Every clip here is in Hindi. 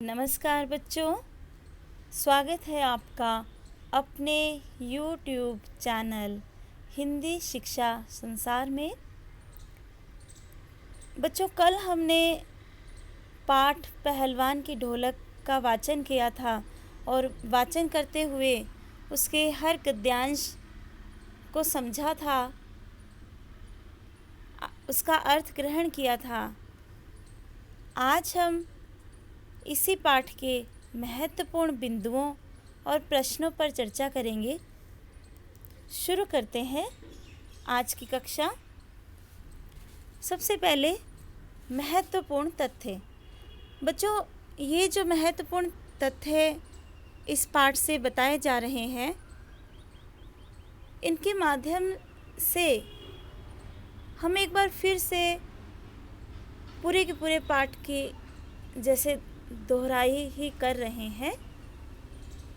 नमस्कार बच्चों, स्वागत है आपका अपने YouTube चैनल हिंदी शिक्षा संसार में। बच्चों, कल हमने पाठ पहलवान की ढोलक का वाचन किया था और वाचन करते हुए उसके हर गद्यांश को समझा था, उसका अर्थ ग्रहण किया था। आज हम इसी पाठ के महत्वपूर्ण बिंदुओं और प्रश्नों पर चर्चा करेंगे। शुरू करते हैं आज की कक्षा। सबसे पहले महत्वपूर्ण तथ्य। बच्चों, ये जो महत्वपूर्ण तथ्य इस पाठ से बताए जा रहे हैं, इनके माध्यम से हम एक बार फिर से पूरे के पूरे पाठ के जैसे दोहराई ही कर रहे हैं।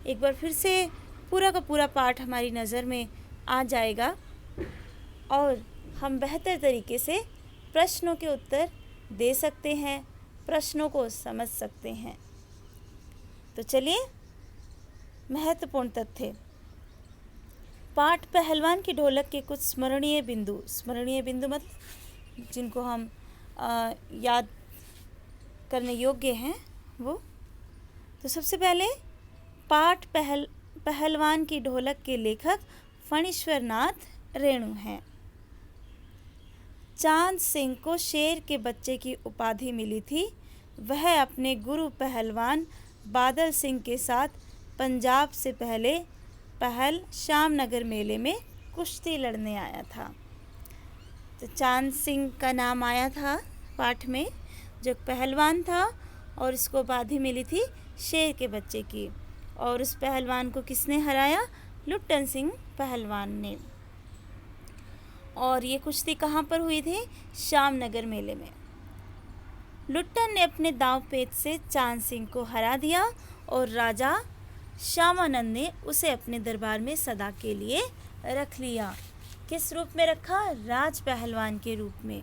एक बार फिर से पूरा का पूरा पाठ हमारी नज़र में आ जाएगा और हम बेहतर तरीके से प्रश्नों के उत्तर दे सकते हैं, प्रश्नों को समझ सकते हैं। तो चलिए, महत्वपूर्ण तथ्य। पाठ पहलवान की ढोलक के कुछ स्मरणीय बिंदु मतलब जिनको हम याद करने योग्य हैं वो। तो सबसे पहले पाठ पहलवान की ढोलक के लेखक फणीश्वर नाथ रेणु हैं। चांद सिंह को शेर के बच्चे की उपाधि मिली थी। वह अपने गुरु पहलवान बादल सिंह के साथ पंजाब से पहल श्यामनगर मेले में कुश्ती लड़ने आया था। तो चांद सिंह का नाम आया था पाठ में, जो पहलवान था और इसको उपाधि मिली थी शेर के बच्चे की। और उस पहलवान को किसने हराया? लुट्टन सिंह पहलवान ने। और ये कुश्ती कहाँ पर हुई थी? श्यामनगर मेले में। लुट्टन ने अपने दांव पेच से चांद सिंह को हरा दिया और राजा श्यामानंद ने उसे अपने दरबार में सदा के लिए रख लिया। किस रूप में रखा? राज पहलवान के रूप में।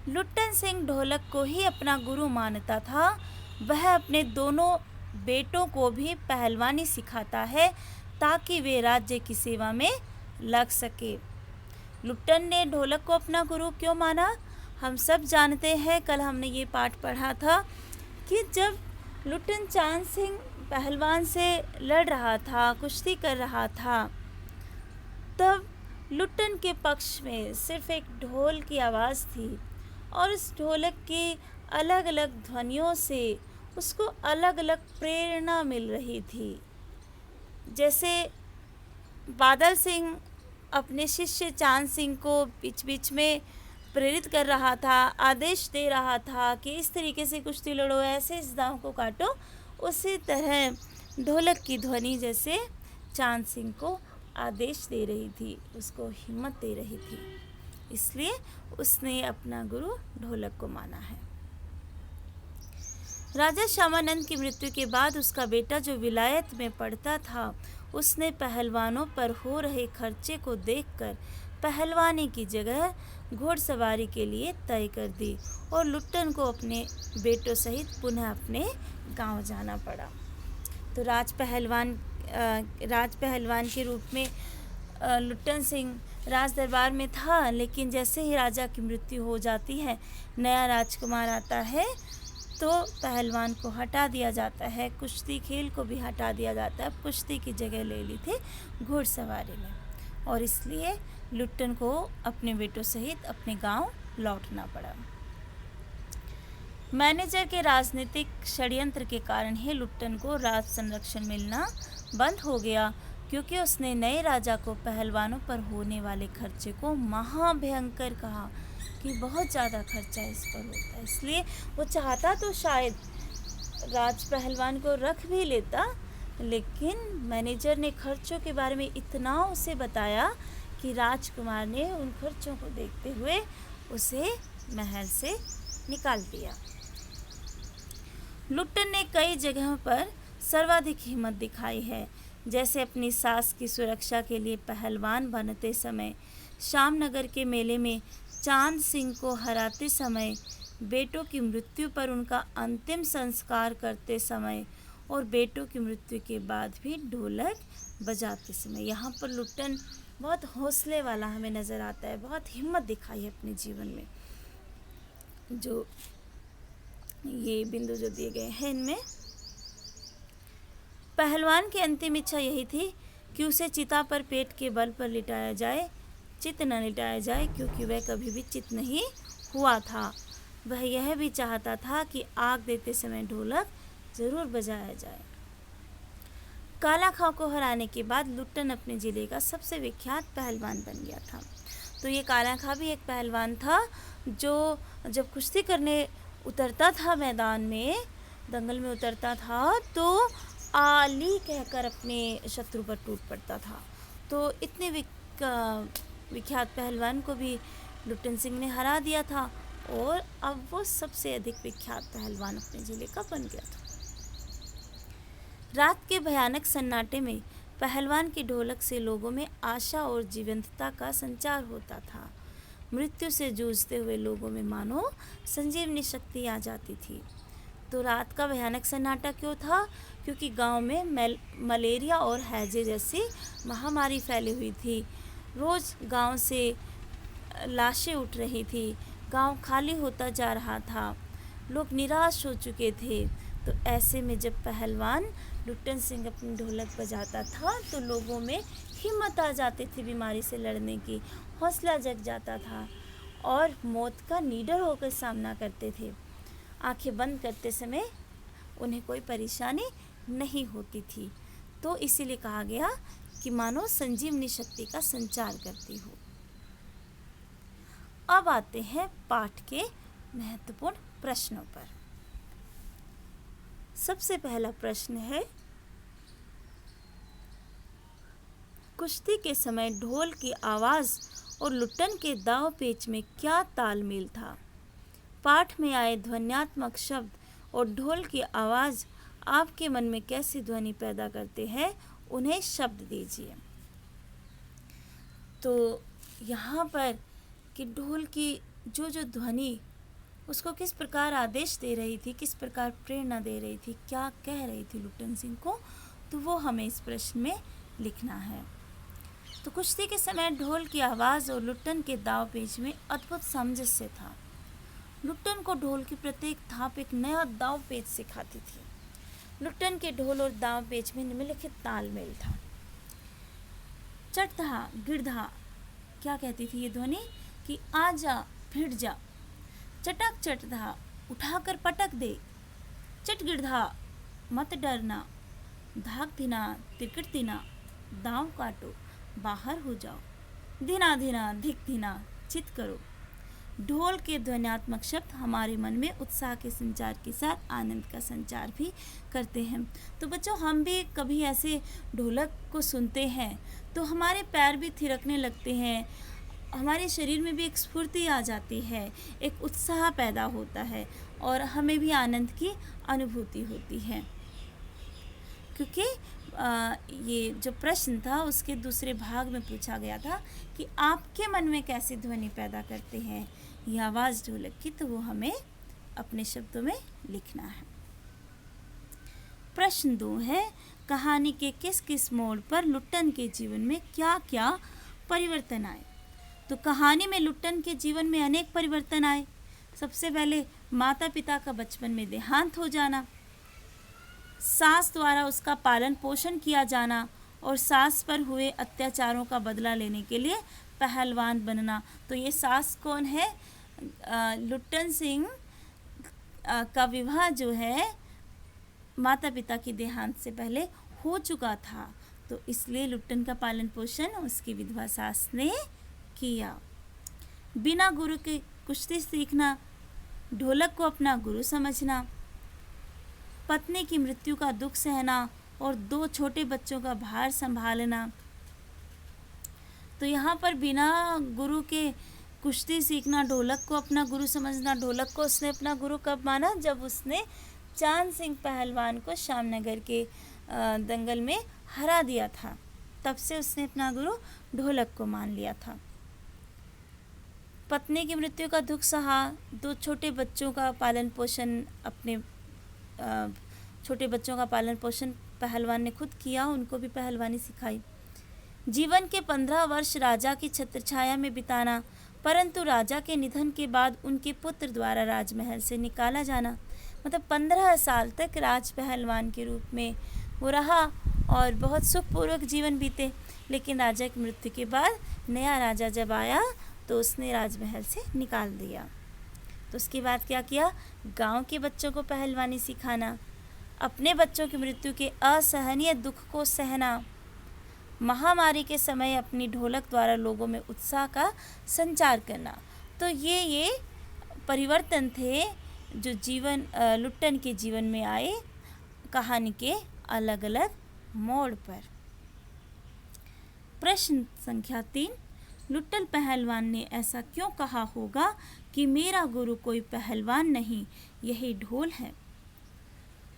लुट्टन सिंह ढोलक को ही अपना गुरु मानता था। वह अपने दोनों बेटों को भी पहलवानी सिखाता है ताकि वे राज्य की सेवा में लग सके। लुट्टन ने ढोलक को अपना गुरु क्यों माना? हम सब जानते हैं, कल हमने ये पाठ पढ़ा था कि जब लुट्टन चांद सिंह पहलवान से लड़ रहा था, कुश्ती कर रहा था, तब लुट्टन के पक्ष में सिर्फ एक ढोल की आवाज़ थी और उस ढोलक की अलग अलग ध्वनियों से उसको अलग अलग प्रेरणा मिल रही थी। जैसे बादल सिंह अपने शिष्य चांद सिंह को बीच बीच में प्रेरित कर रहा था, आदेश दे रहा था कि इस तरीके से कुश्ती लड़ो, ऐसे इस दांव को काटो। उसी तरह ढोलक की ध्वनि जैसे चांद सिंह को आदेश दे रही थी, उसको हिम्मत दे रही थी। इसलिए उसने अपना गुरु ढोलक को माना है। राजा श्यामानंद की मृत्यु के बाद उसका बेटा जो विलायत में पढ़ता था, उसने पहलवानों पर हो रहे खर्चे को देखकर पहलवानी की जगह घोड़सवारी के लिए तय कर दी और लुट्टन को अपने बेटों सहित पुनः अपने गांव जाना पड़ा। तो राज पहलवान के रूप में लुट्टन सिंह राज दरबार में था, लेकिन जैसे ही राजा की मृत्यु हो जाती है, नया राजकुमार आता है, तो पहलवान को हटा दिया जाता है, कुश्ती खेल को भी हटा दिया जाता है। कुश्ती की जगह ले ली थी घुड़सवारी में, और इसलिए लुट्टन को अपने बेटों सहित अपने गांव लौटना पड़ा। मैनेजर के राजनीतिक षड्यंत्र के कारण ही लुट्टन को राज संरक्षण मिलना बंद हो गया, क्योंकि उसने नए राजा को पहलवानों पर होने वाले खर्चे को महाभयंकर कहा कि बहुत ज़्यादा खर्चा इस पर होता है। इसलिए वो चाहता तो शायद राज पहलवान को रख भी लेता, लेकिन मैनेजर ने खर्चों के बारे में इतना उसे बताया कि राजकुमार ने उन खर्चों को देखते हुए उसे महल से निकाल दिया। लुट्टन ने कई जगहों पर सर्वाधिक हिम्मत दिखाई है, जैसे अपनी सास की सुरक्षा के लिए पहलवान बनते समय, श्यामनगर के मेले में चांद सिंह को हराते समय, बेटों की मृत्यु पर उनका अंतिम संस्कार करते समय और बेटों की मृत्यु के बाद भी ढोलक बजाते समय। यहाँ पर लुट्टन बहुत हौसले वाला हमें नज़र आता है, बहुत हिम्मत दिखाई है अपने जीवन में। जो ये बिंदु जो दिए गए हैं इनमें, पहलवान की अंतिम इच्छा यही थी कि उसे चिता पर पेट के बल पर लिटाया जाए, चित न लिटाया जाए, क्योंकि वह कभी भी चित नहीं हुआ था। वह यह भी चाहता था कि आग देते समय ढोलक जरूर बजाया जाए। काला खां को हराने के बाद लुट्टन अपने जिले का सबसे विख्यात पहलवान बन गया था। तो ये काला खां भी एक पहलवान था जो जब कुश्ती करने उतरता था मैदान में, दंगल में उतरता था, तो आली कहकर अपने शत्रु पर टूट पड़ता था। तो इतने विख्यात पहलवान को भी लुट्टन सिंह ने हरा दिया था और अब वो सबसे अधिक विख्यात पहलवान अपने जिले का बन गया था। रात के भयानक सन्नाटे में पहलवान की ढोलक से लोगों में आशा और जीवंतता का संचार होता था। मृत्यु से जूझते हुए लोगों में मानो संजीवनी शक्ति आ जाती थी। तो रात का भयानक सन्नाटा क्यों था? क्योंकि गांव में मलेरिया और हैजे जैसी महामारी फैली हुई थी। रोज़ गांव से लाशें उठ रही थी, गांव खाली होता जा रहा था, लोग निराश हो चुके थे। तो ऐसे में जब पहलवान लुट्टन सिंह अपनी ढोलक बजाता था तो लोगों में हिम्मत आ जाती थी बीमारी से लड़ने की, हौसला जग जाता था और मौत का निडर होकर सामना करते थे। आंखें बंद करते समय उन्हें कोई परेशानी नहीं होती थी। तो इसीलिए कहा गया कि मानो संजीवनी शक्ति का संचार करती हो। अब आते हैं पाठ के महत्वपूर्ण प्रश्नों पर। सबसे पहला प्रश्न है, कुश्ती के समय ढोल की आवाज़ और लुट्टन के दांव पेच में क्या तालमेल था? पाठ में आए ध्वन्यात्मक शब्द और ढोल की आवाज़ आपके मन में कैसी ध्वनि पैदा करते हैं, उन्हें शब्द दीजिए। तो यहाँ पर कि ढोल की जो ध्वनि उसको किस प्रकार आदेश दे रही थी, किस प्रकार प्रेरणा दे रही थी, क्या कह रही थी लुट्टन सिंह को, तो वो हमें इस प्रश्न में लिखना है। तो कुश्ती के समय ढोल की आवाज़ और लुट्टन के दाव पेच में अद्भुत सामंजस्य था। लुट्टन को ढोल की प्रत्येक थाप एक नया दाव पेच सिखाती थी। लुट्टन के ढोल और दाव पेच में निम्नलिखित तालमेल था। चटधा गिरधा, क्या कहती थी ये ध्वनि कि आजा भिड़ जा। चटक चटधा, उठाकर पटक दे। चट गिरधा, मत डरना। धाक धिना तिरकट दिना, दांव काटो, बाहर हो जाओ। धिना धिना धिक धिना, चित करो। ढोल के ध्वन्यात्मक शब्द हमारे मन में उत्साह के संचार के साथ आनंद का संचार भी करते हैं। तो बच्चों, हम भी कभी ऐसे ढोलक को सुनते हैं तो हमारे पैर भी थिरकने लगते हैं, हमारे शरीर में भी एक स्फूर्ति आ जाती है, एक उत्साह पैदा होता है और हमें भी आनंद की अनुभूति होती है। क्योंकि ये जो प्रश्न था उसके दूसरे भाग में पूछा गया था कि आपके मन में कैसी ध्वनि पैदा करते हैं ये आवाज़ ढोलक की, तो वो हमें अपने शब्दों में लिखना है। प्रश्न 2 है, कहानी के किस किस मोड़ पर लुट्टन के जीवन में क्या क्या परिवर्तन आए? तो कहानी में लुट्टन के जीवन में अनेक परिवर्तन आए। सबसे पहले माता पिता का बचपन में देहांत हो जाना, सास द्वारा उसका पालन पोषण किया जाना और सास पर हुए अत्याचारों का बदला लेने के लिए पहलवान बनना। तो ये सास कौन है? लुट्टन सिंह का विवाह जो है माता पिता की देहांत से पहले हो चुका था, तो इसलिए लुट्टन का पालन पोषण उसकी विधवा सास ने किया। बिना गुरु के कुश्ती सीखना, ढोलक को अपना गुरु समझना, पत्नी की मृत्यु का दुख सहना और 2 छोटे बच्चों का भार संभालना। तो यहाँ पर बिना गुरु के कुश्ती सीखना, ढोलक को अपना गुरु समझना। ढोलक को उसने अपना गुरु कब माना? जब उसने चांद सिंह पहलवान को श्यामनगर के दंगल में हरा दिया था, तब से उसने अपना गुरु ढोलक को मान लिया था। पत्नी की मृत्यु का दुख सहा, 2 छोटे बच्चों का पालन पोषण छोटे बच्चों का पालन पोषण पहलवान ने खुद किया, उनको भी पहलवानी सिखाई। जीवन के 15 वर्ष राजा की छत्रछाया में बिताना, परंतु राजा के निधन के बाद उनके पुत्र द्वारा राजमहल से निकाला जाना। मतलब 15 साल तक राज पहलवान के रूप में वो रहा और बहुत सुखपूर्वक जीवन बीते। लेकिन राजा की मृत्यु के बाद नया राजा जब आया तो उसने राजमहल से निकाल दिया। तो उसके बाद क्या किया? गांव के बच्चों को पहलवानी सिखाना, अपने बच्चों की मृत्यु के असहनीय दुख को सहना, महामारी के समय अपनी ढोलक द्वारा लोगों में उत्साह का संचार करना। तो ये परिवर्तन थे जो लुट्टन के जीवन में आए कहानी के अलग अलग मोड़ पर। प्रश्न संख्या 3, लुट्टन पहलवान ने ऐसा क्यों कहा होगा कि मेरा गुरु कोई पहलवान नहीं, यही ढोल है।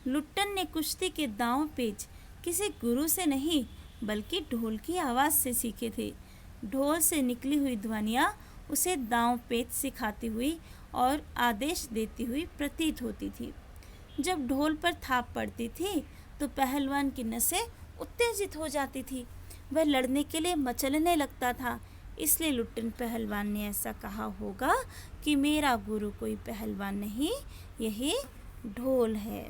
लुट्टन ने कुश्ती के दांव पेच किसी गुरु से नहीं बल्कि ढोल की आवाज़ से सीखे थे। ढोल से निकली हुई ध्वनियाँ उसे दांव पेच सिखाती हुई और आदेश देती हुई प्रतीत होती थी। जब ढोल पर थाप पड़ती थी तो पहलवान की नसें उत्तेजित हो जाती थी, वह लड़ने के लिए मचलने लगता था। इसलिए लुट्टन पहलवान ने ऐसा कहा होगा कि मेरा गुरु कोई पहलवान नहीं, यही ढोल है,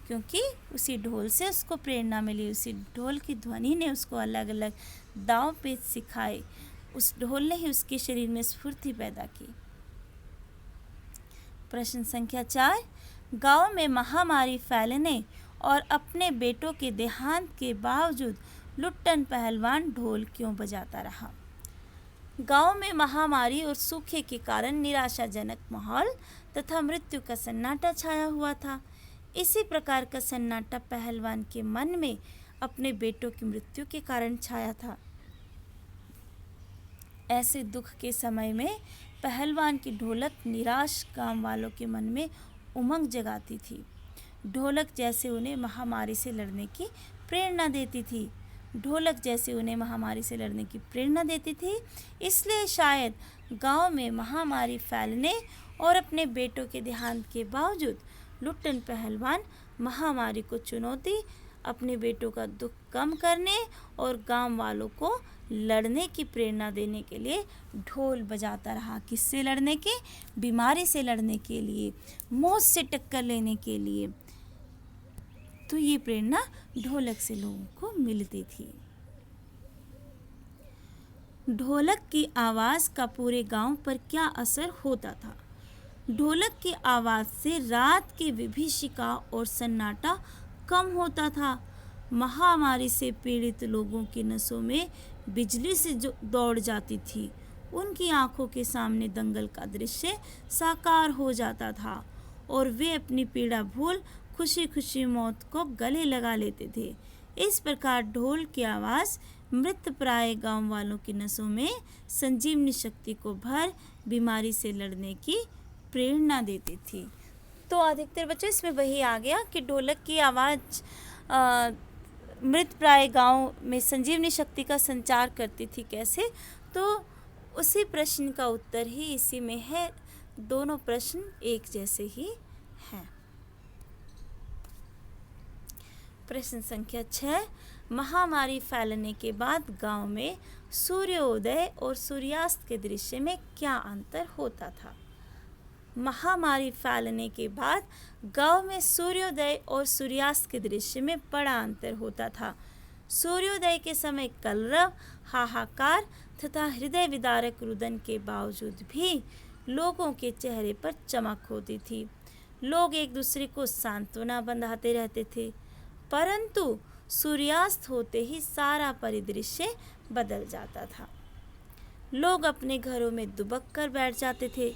क्योंकि उसी ढोल से उसको प्रेरणा मिली, उसी ढोल की ध्वनि ने उसको अलग अलग दांव पेच सिखाए, उस ढोल ने ही उसके शरीर में स्फूर्ति पैदा की। प्रश्न संख्या 4, गांव में महामारी फैलने और अपने बेटों के देहांत के बावजूद लुट्टन पहलवान ढोल क्यों बजाता रहा। गांव में महामारी और सूखे के कारण निराशाजनक माहौल तथा मृत्यु का सन्नाटा छाया हुआ था। इसी प्रकार का सन्नाटा पहलवान के मन में अपने बेटों की मृत्यु के कारण छाया था। ऐसे दुख के समय में पहलवान की ढोलक निराश गांव वालों के मन में उमंग जगाती थी। ढोलक जैसे उन्हें महामारी से लड़ने की प्रेरणा देती थी। इसलिए शायद गांव में महामारी फैलने और अपने बेटों के देहांत के बावजूद लुट्टन पहलवान महामारी को चुनौती, अपने बेटों का दुख कम करने और गांव वालों को लड़ने की प्रेरणा देने के लिए ढोल बजाता रहा। किससे लड़ने के? बीमारी से लड़ने के लिए, मौत से टक्कर लेने के लिए। तो ये प्रेरणा ढोलक से लोगों को मिलती थी। ढोलक की आवाज़ का पूरे गांव पर क्या असर होता था? ढोलक की आवाज़ से रात की विभीषिका और सन्नाटा कम होता था। महामारी से पीड़ित लोगों की नसों में बिजली से जो दौड़ जाती थी, उनकी आंखों के सामने दंगल का दृश्य साकार हो जाता था और वे अपनी पीड़ा भूल खुशी खुशी मौत को गले लगा लेते थे। इस प्रकार ढोल की आवाज़ मृत प्राय गांव वालों की नसों में संजीवनी शक्ति को भर बीमारी से लड़ने की प्रेरणा देती थी। तो अधिकतर बच्चों इसमें वही आ गया कि ढोलक की आवाज़ मृत प्राय गांव में संजीवनी शक्ति का संचार करती थी। कैसे? तो उसी प्रश्न का उत्तर ही इसी में है। दोनों प्रश्न एक जैसे ही हैं। प्रश्न संख्या 6, महामारी फैलने के बाद गांव में सूर्योदय और सूर्यास्त के दृश्य में क्या अंतर होता था? महामारी फैलने के बाद गांव में सूर्योदय और सूर्यास्त के दृश्य में बड़ा अंतर होता था। सूर्योदय के समय कलरव, हाहाकार तथा हृदय विदारक रुदन के बावजूद भी लोगों के चेहरे पर चमक होती थी। लोग एक दूसरे को सांत्वना बंधाते रहते थे, परंतु सूर्यास्त होते ही सारा परिदृश्य बदल जाता था। लोग अपने घरों में दुबक कर बैठ जाते थे,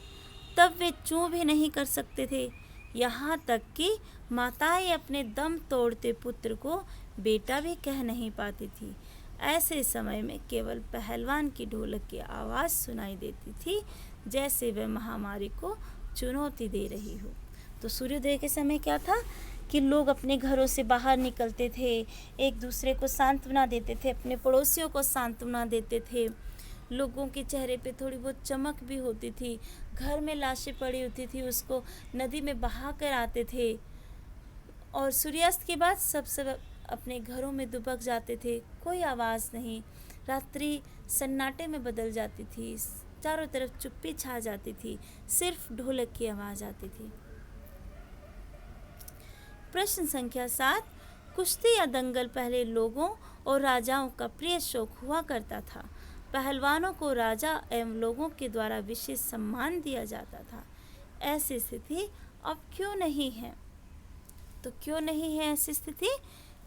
तब वे चूं भी नहीं कर सकते थे। यहाँ तक कि माताएं अपने दम तोड़ते पुत्र को बेटा भी कह नहीं पाती थी। ऐसे समय में केवल पहलवान की ढोलक की आवाज़ सुनाई देती थी, जैसे वह महामारी को चुनौती दे रही हो। तो सूर्योदय के समय क्या था कि लोग अपने घरों से बाहर निकलते थे, एक दूसरे को सांत्वना देते थे, अपने पड़ोसियों को सांत्वना देते थे लोगों के चेहरे पे थोड़ी बहुत चमक भी होती थी। घर में लाशें पड़ी होती थी, उसको नदी में बहा कर आते थे, और सूर्यास्त के बाद सब अपने घरों में दुबक जाते थे। कोई आवाज़ नहीं, रात्रि सन्नाटे में बदल जाती थी, चारों तरफ चुप्पी छा जाती थी, सिर्फ ढोलक की आवाज़ आती थी। प्रश्न संख्या 7, कुश्ती या दंगल पहले लोगों और राजाओं का प्रिय शौक हुआ करता था। पहलवानों को राजा एवं लोगों के द्वारा विशेष सम्मान दिया जाता था। ऐसी स्थिति अब क्यों नहीं है? तो क्यों नहीं है ऐसी स्थिति?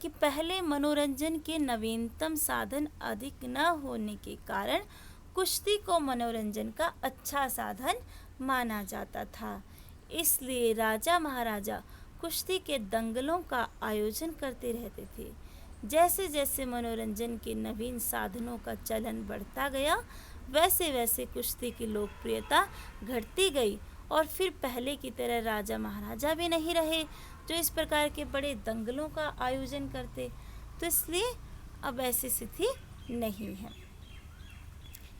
कि पहले मनोरंजन के नवीनतम साधन अधिक न होने के कारण कुश्ती को मनोरंजन का अच्छा साधन माना जाता था। इसलिए राजा महाराजा कुश्ती के दंगलों का आयोजन करते रहते थे। जैसे जैसे मनोरंजन के नवीन साधनों का चलन बढ़ता गया, वैसे वैसे कुश्ती की लोकप्रियता घटती गई, और फिर पहले की तरह राजा महाराजा भी नहीं रहे जो इस प्रकार के बड़े दंगलों का आयोजन करते। तो इसलिए अब ऐसी स्थिति नहीं है।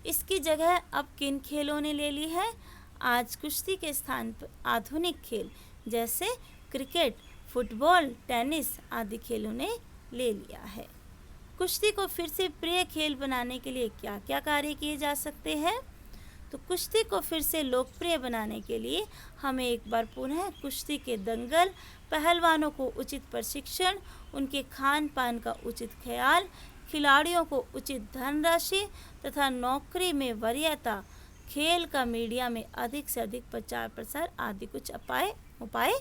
इसकी जगह अब किन खेलों ने ले ली है? आज कुश्ती के स्थान पर आधुनिक खेल जैसे क्रिकेट, फुटबॉल, टेनिस आदि खेलों ने ले लिया है। कुश्ती को फिर से प्रिय खेल बनाने के लिए क्या क्या कार्य किए जा सकते हैं? तो कुश्ती को फिर से लोकप्रिय बनाने के लिए हमें एक बार पुनः कुश्ती के दंगल, पहलवानों को उचित प्रशिक्षण, उनके खान पान का उचित ख्याल, खिलाड़ियों को उचित धनराशि तथा नौकरी में वरीयता, खेल का मीडिया में अधिक से अधिक प्रचार प्रसार आदि कुछ उपाय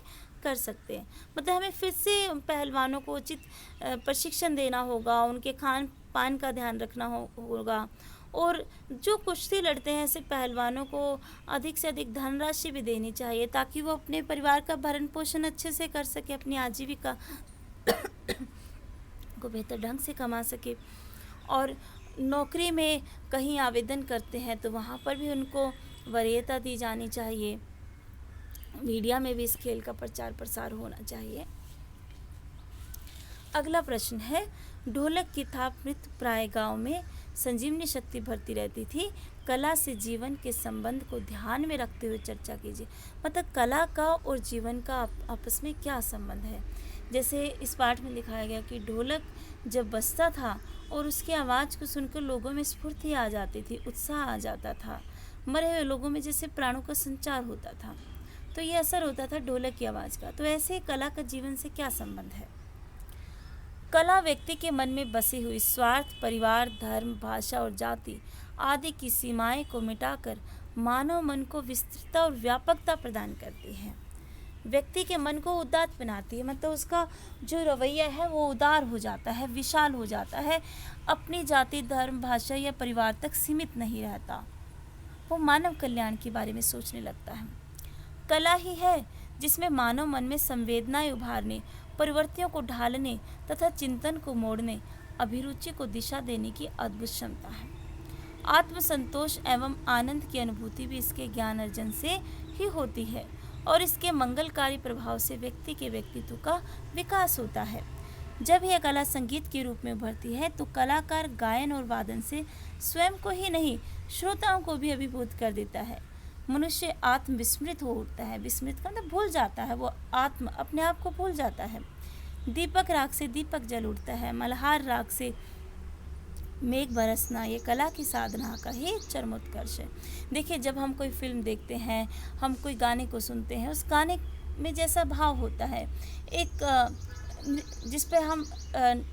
कर सकते हैं। मतलब हमें फिर से पहलवानों को उचित प्रशिक्षण देना होगा, उनके खान पान का ध्यान रखना होगा, और जो कुश्ती लड़ते हैं ऐसे पहलवानों को अधिक से अधिक धनराशि भी देनी चाहिए, ताकि वो अपने परिवार का भरण पोषण अच्छे से कर सके, अपनी आजीविका को बेहतर ढंग से कमा सके। और नौकरी में कहीं आवेदन करते हैं तो वहाँ पर भी उनको वरीयता दी जानी चाहिए। मीडिया में भी इस खेल का प्रचार प्रसार होना चाहिए। अगला प्रश्न है, ढोलक की थाप नृत्य प्राय गांव में संजीवनी शक्ति भरती रहती थी। कला से जीवन के संबंध को ध्यान में रखते हुए चर्चा कीजिए। मतलब कला का और जीवन का आपस में क्या संबंध है? जैसे इस पाठ में दिखाया गया कि ढोलक जब बजता था और उसकी आवाज़ को सुनकर लोगों में स्फूर्ति आ जाती थी, उत्साह आ जाता था, मरे हुए लोगों में जैसे प्राणों का संचार होता था, तो ये असर होता था ढोलक की आवाज़ का। तो ऐसे कला का जीवन से क्या संबंध है? कला व्यक्ति के मन में बसी हुई स्वार्थ, परिवार, धर्म, भाषा और जाति आदि की सीमाएं को मिटाकर मानव मन को विस्तृतता और व्यापकता प्रदान करती है। व्यक्ति के मन को उदात्त बनाती है, मतलब उसका जो रवैया है वो उदार हो जाता है, विशाल हो जाता है, अपनी जाति, धर्म, भाषा या परिवार तक सीमित नहीं रहता, वो मानव कल्याण के बारे में सोचने लगता है। कला ही है जिसमें मानव मन में संवेदनाएं उभारने, परिवर्तियों को ढालने तथा चिंतन को मोड़ने, अभिरुचि को दिशा देने की अद्भुत क्षमता है। आत्मसंतोष एवं आनंद की अनुभूति भी इसके ज्ञान अर्जन से ही होती है, और इसके मंगलकारी प्रभाव से व्यक्ति के व्यक्तित्व का विकास होता है। जब यह कला संगीत के रूप में उभरती है तो कलाकार गायन और वादन से स्वयं को ही नहीं, श्रोताओं को भी अभिभूत कर देता है। मनुष्य आत्म विस्मृत हो उठता है। विस्मृत का मतलब भूल जाता है, वो आत्म अपने आप को भूल जाता है। दीपक राग से दीपक जल उठता है, मल्हार राग से मेघ बरसना, ये कला की साधना का ही चरमोत्कर्ष है। देखिए, जब हम कोई फिल्म देखते हैं, हम कोई गाने को सुनते हैं, उस गाने में जैसा भाव होता है, एक जिस पे हम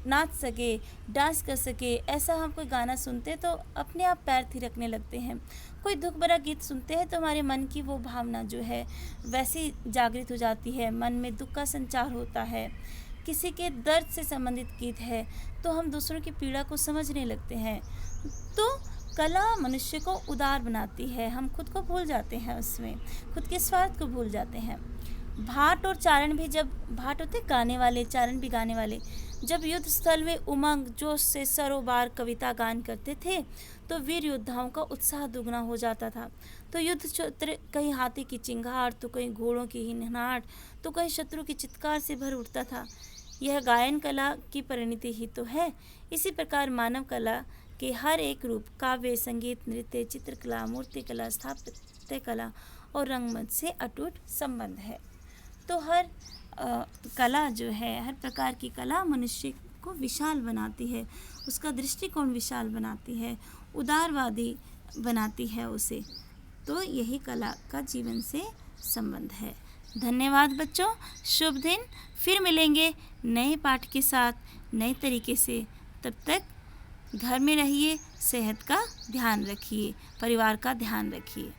नाच सके, डांस कर सके, ऐसा हम कोई गाना सुनते हैं तो अपने आप पैर थिरकने लगते हैं। कोई दुख भरा गीत सुनते हैं तो हमारे मन की वो भावना जो है वैसी जागृत हो जाती है, मन में दुख का संचार होता है। किसी के दर्द से संबंधित गीत है तो हम दूसरों की पीड़ा को समझने लगते हैं। तो कला मनुष्य को उदार बनाती है, हम खुद को भूल जाते हैं, उसमें खुद के स्वार्थ को भूल जाते हैं। भाट और चारण भी, जब भाट होते गाने वाले, चारण भी गाने वाले, जब युद्ध स्थल में उमंग जोश से सरोबार कविता गान करते थे तो वीर योद्धाओं का उत्साह दुगना हो जाता था। तो युद्ध क्षेत्र कहीं हाथी की चिंगार, तो कहीं घोड़ों की हिनहाट, तो कहीं शत्रु की चित्कार से भर उठता था। यह गायन कला की परिणति ही तो है। इसी प्रकार मानव कला के हर एक रूप काव्य, संगीत, नृत्य, चित्रकला, मूर्तिकला, स्थापत्य कला और रंगमंच से अटूट संबंध है। तो हर कला जो है, हर प्रकार की कला मनुष्य को विशाल बनाती है, उसका दृष्टिकोण विशाल बनाती है, उदारवादी बनाती है उसे। तो यही कला का जीवन से संबंध है। धन्यवाद बच्चों, शुभ दिन। फिर मिलेंगे नए पाठ के साथ, नए तरीके से। तब तक घर में रहिए, सेहत का ध्यान रखिए, परिवार का ध्यान रखिए।